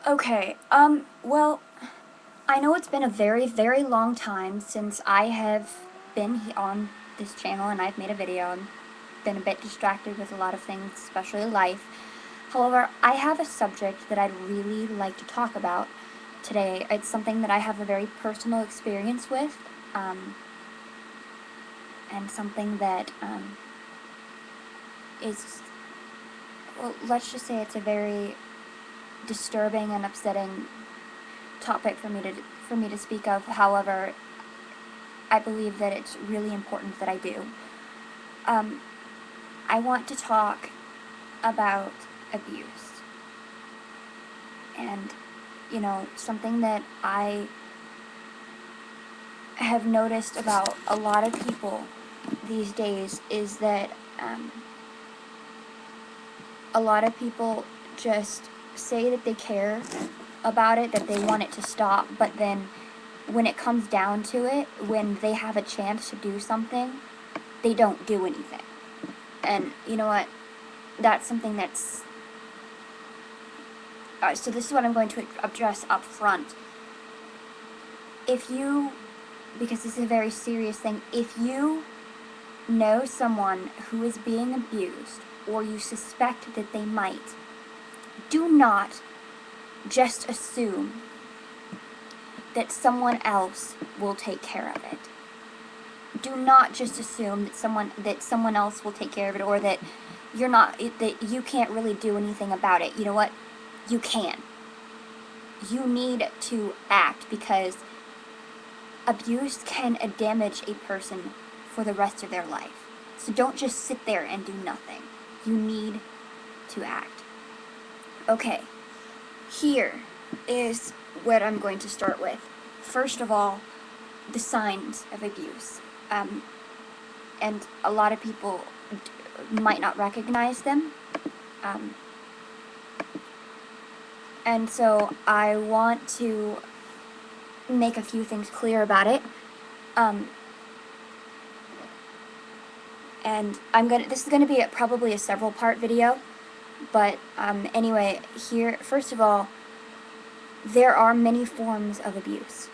Okay, well, I know it's been a very, very long time since I have been on this channel and I've made a video. I've been a bit distracted with a lot of things, especially life. However, I have a subject that I'd really like to talk about today. It's something that I have a very personal experience with, and something that, is, well, let's just say it's a very disturbing and upsetting topic for me to speak of. However, I believe that it's really important that I do. I want to talk about abuse. And, something that I have noticed about a lot of people these days is that a lot of people just say that they care about it, that they want it to stop, but then when it comes down to it, when they have a chance to do something, they don't do anything. And you know what? That's something that's... so this is what I'm going to address up front. Because this is a very serious thing, if you know someone who is being abused, or you suspect that they might, do not just assume that someone else will take care of it. Do not just assume that someone else will take care of it, or that that you can't really do anything about it. You know what? You can. You need to act, because abuse can damage a person for the rest of their life. So don't just sit there and do nothing. You need to act. Okay, here is what I'm going to start with. First of all, the signs of abuse. And a lot of people might not recognize them. And so I want to make a few things clear about it. And this is gonna be probably a several part video, but anyway, here, first of all, there are many forms of abuse.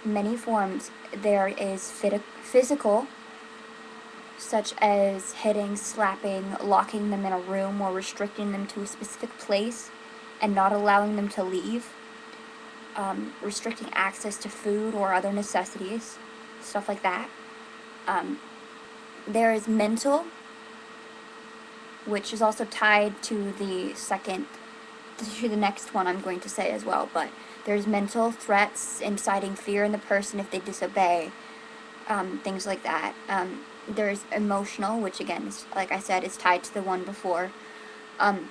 Many forms. There is physical, such as hitting, slapping, locking them in a room, or restricting them to a specific place and not allowing them to leave. Restricting access to food or other necessities, stuff like that. There is mental, which is also tied to the next one I'm going to say as well, but there's mental threats, inciting fear in the person if they disobey, things like that. There's emotional, which again, like I said, is tied to the one before.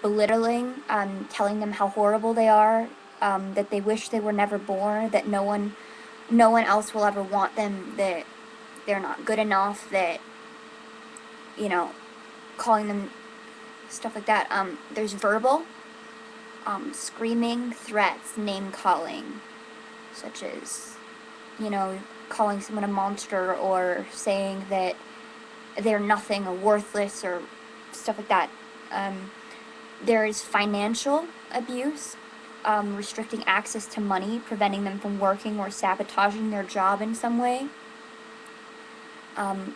Belittling, telling them how horrible they are, that they wish they were never born, that no one else will ever want them, that they're not good enough, that, calling them stuff like that. There's verbal, screaming, threats, name-calling, such as, calling someone a monster, or saying that they're nothing or worthless, or stuff like that. There is financial abuse, restricting access to money, preventing them from working or sabotaging their job in some way.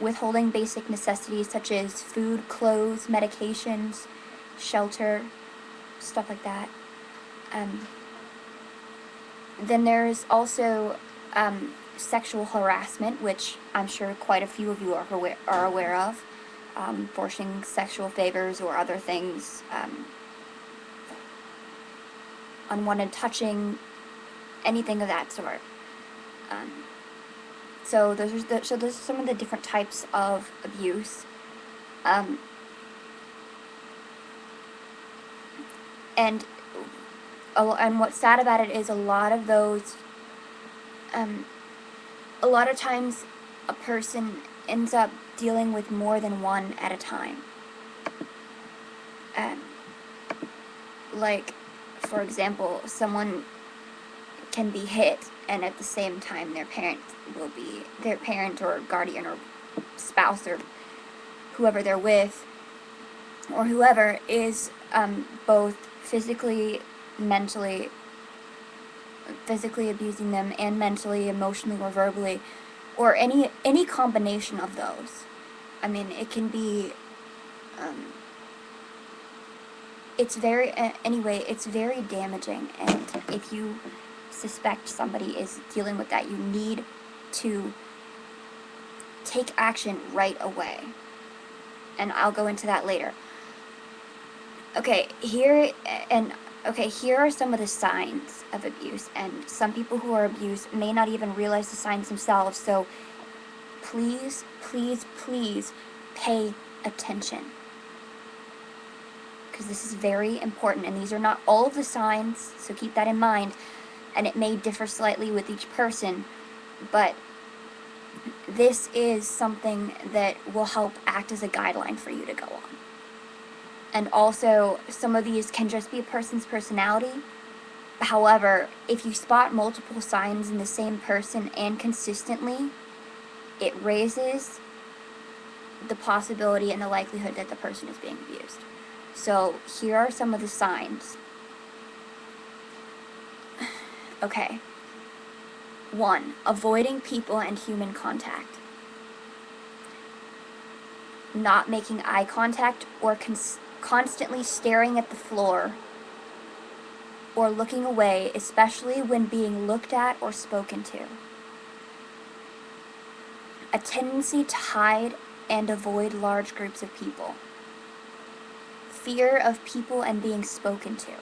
Withholding basic necessities such as food, clothes, medications, shelter, stuff like that. Then there's also sexual harassment, which I'm sure quite a few of you are aware of. Forcing sexual favors or other things, unwanted touching, anything of that sort. So those are some of the different types of abuse. And what's sad about it is a lot of those, a lot of times a person ends up dealing with more than one at a time. Like, for example, someone can be hit, and at the same time their parent or guardian or spouse or whoever they're with, or whoever, is both physically, mentally, physically abusing them, and mentally, emotionally, or verbally, or any combination of those. I mean, it can be, it's very, anyway, it's very damaging, and if you suspect somebody is dealing with that, you need to take action right away. And I'll go into that later. Okay, here are some of the signs of abuse, and some people who are abused may not even realize the signs themselves, so please, please, please pay attention. Because this is very important, and these are not all of the signs, so keep that in mind, and it may differ slightly with each person, but this is something that will help act as a guideline for you to go on. And also, some of these can just be a person's personality. However, if you spot multiple signs in the same person and consistently, it raises the possibility and the likelihood that the person is being abused. So here are some of the signs. Okay. 1. Avoiding people and human contact. Not making eye contact or constantly staring at the floor or looking away, especially when being looked at or spoken to. A tendency to hide and avoid large groups of people. Fear of people and being spoken to.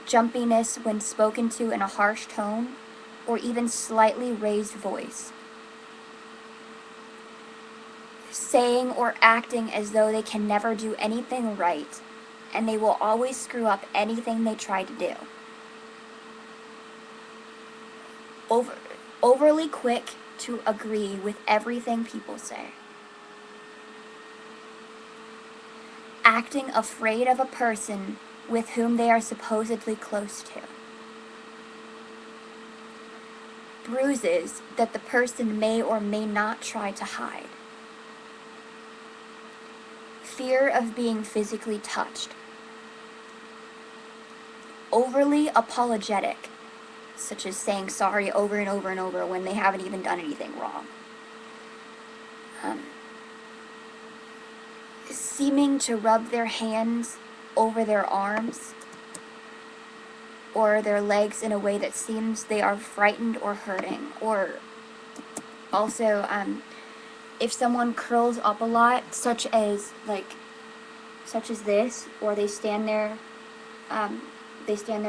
Jumpiness when spoken to in a harsh tone or even slightly raised voice. Saying or acting as though they can never do anything right, and they will always screw up anything they try to do. Overly quick to agree with everything people say. Acting afraid of a person with whom they are supposedly close to. Bruises that the person may or may not try to hide. Fear of being physically touched. Overly apologetic, such as saying sorry over and over and over when they haven't even done anything wrong. Seeming to rub their hands over their arms or their legs in a way that seems they are frightened or hurting. Or also, if someone curls up a lot, such as this, or they stand there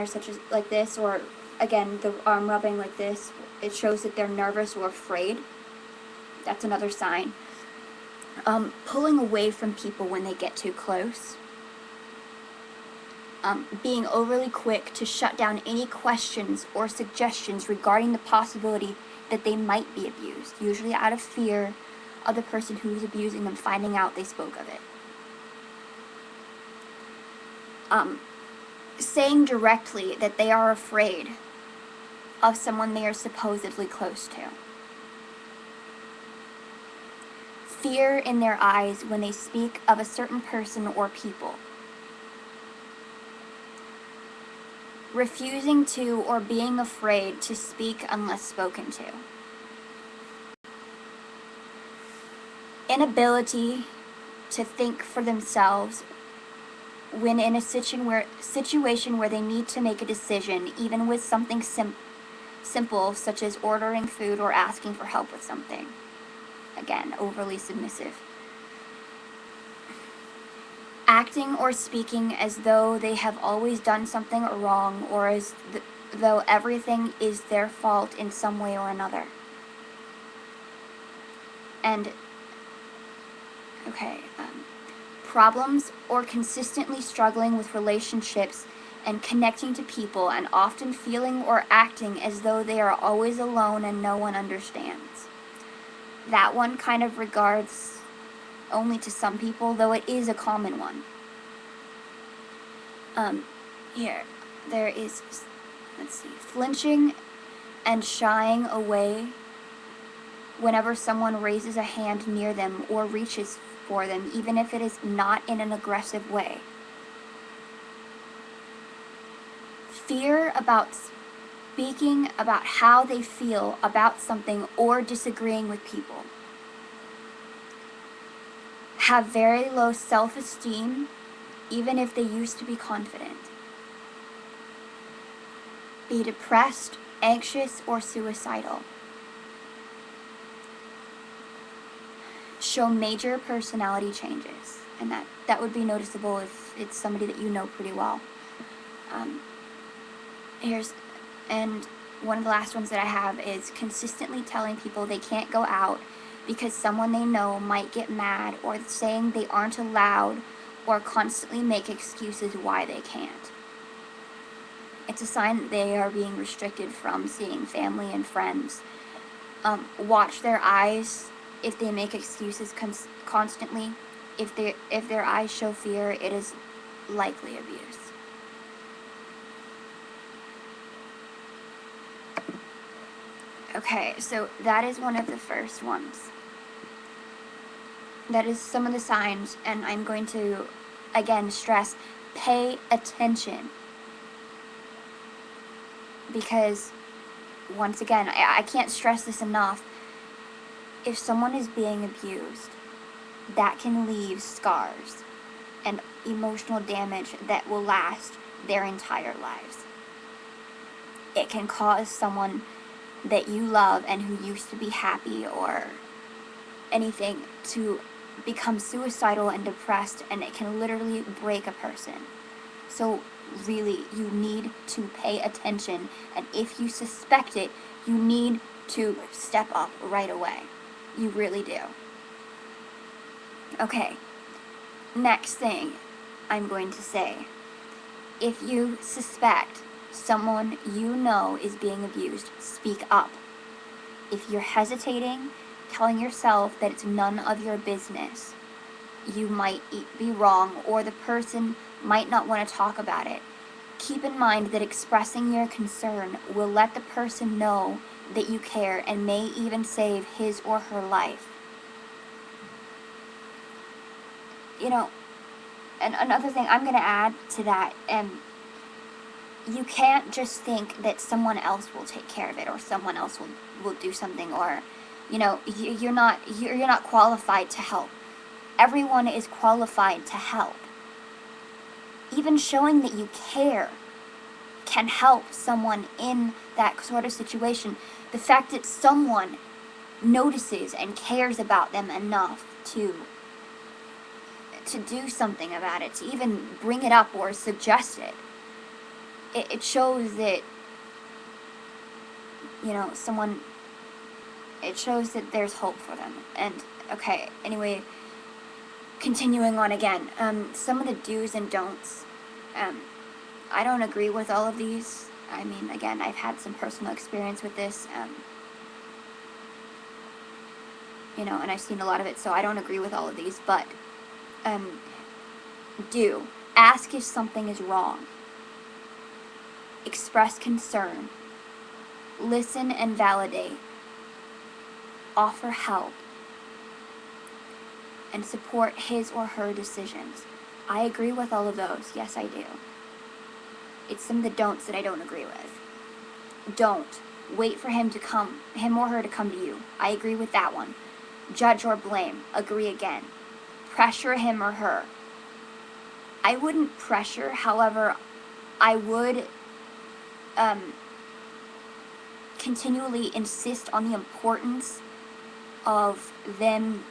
such as like this, or again, the arm rubbing like this, it shows that they're nervous or afraid. That's another sign. Pulling away from people when they get too close. Being overly quick to shut down any questions or suggestions regarding the possibility that they might be abused, usually out of fear of the person who is abusing them finding out they spoke of it. Saying directly that they are afraid of someone they are supposedly close to. Fear in their eyes when they speak of a certain person or people. Refusing to or being afraid to speak unless spoken to. Inability to think for themselves when in a situation where they need to make a decision, even with something simple such as ordering food or asking for help with something. Again, overly submissive. Acting or speaking as though they have always done something wrong, or as though everything is their fault in some way or another. And, problems or consistently struggling with relationships and connecting to people, and often feeling or acting as though they are always alone and no one understands. That one kind of regards only to some people, though it is a common one. Here, there is, flinching and shying away whenever someone raises a hand near them or reaches for them, even if it is not in an aggressive way. Fear about speaking about how they feel about something or disagreeing with people. Have very low self-esteem, even if they used to be confident. Be depressed, anxious, or suicidal. Show major personality changes, and that would be noticeable if it's somebody that you know pretty well. And one of the last ones that I have is consistently telling people they can't go out because someone they know might get mad, or saying they aren't allowed, or constantly make excuses why they can't. It's a sign that they are being restricted from seeing family and friends. Watch their eyes. If they make excuses constantly, if their eyes show fear, it is likely abuse. Okay, so that is one of the first ones. That is some of the signs, and I'm going to, again, stress, pay attention. Because, once again, I can't stress this enough. If someone is being abused, that can leave scars and emotional damage that will last their entire lives. It can cause someone that you love and who used to be happy or anything to become suicidal and depressed, and it can literally break a person. So really, you need to pay attention, and if you suspect it, you need to step up right away. You really do. Okay, next thing I'm going to say. If you suspect someone you know is being abused, speak up. If you're hesitating, telling yourself that it's none of your business, you might be wrong, or the person might not want to talk about it. Keep in mind that expressing your concern will let the person know that you care and may even save his or her life. You know, and another thing I'm going to add to that, you can't just think that someone else will take care of it, or someone else will do something, or, you know, you're not qualified to help. Everyone is qualified to help. Even showing that you care can help someone in that sort of situation. The fact that someone notices and cares about them enough to do something about it, to even bring it up or suggest it, it shows that, you know, it shows that there's hope for them. And, okay, anyway, continuing on again, some of the do's and don'ts. I don't agree with all of these. I mean, again, I've had some personal experience with this, you know, and I've seen a lot of it, so I don't agree with all of these, but, do. Ask if something is wrong. Express concern. Listen and validate. Offer help. And support his or her decisions. I agree with all of those. Yes, I do. It's some of the don'ts that I don't agree with. Don't wait for him or her to come to you. I agree with that one. Judge or blame. Agree again. Pressure him or her. I wouldn't pressure, however, I would continually insist on the importance of them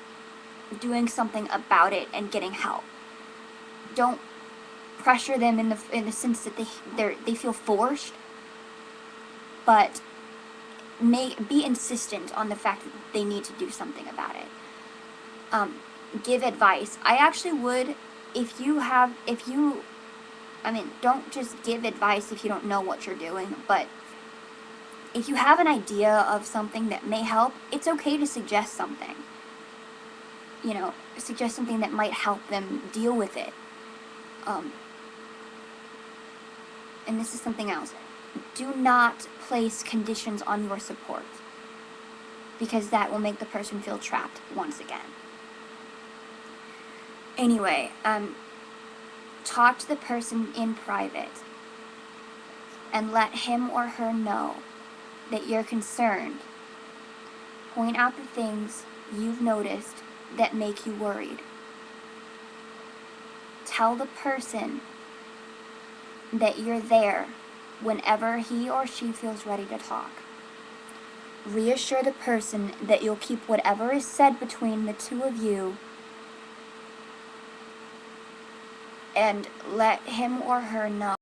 doing something about it and getting help. Don't pressure them in the sense that they feel forced, but be insistent on the fact that they need to do something about it. Give advice. I actually would, don't just give advice if you don't know what you're doing, but if you have an idea of something that may help, it's okay to suggest something. You know, suggest something that might help them deal with it. And this is something else. Do not place conditions on your support, because that will make the person feel trapped once again. Anyway, talk to the person in private. and let him or her know that you're concerned. Point out the things you've noticed that make you worried. Tell the person that you're there whenever he or she feels ready to talk. Reassure the person that you'll keep whatever is said between the two of you and let him or her know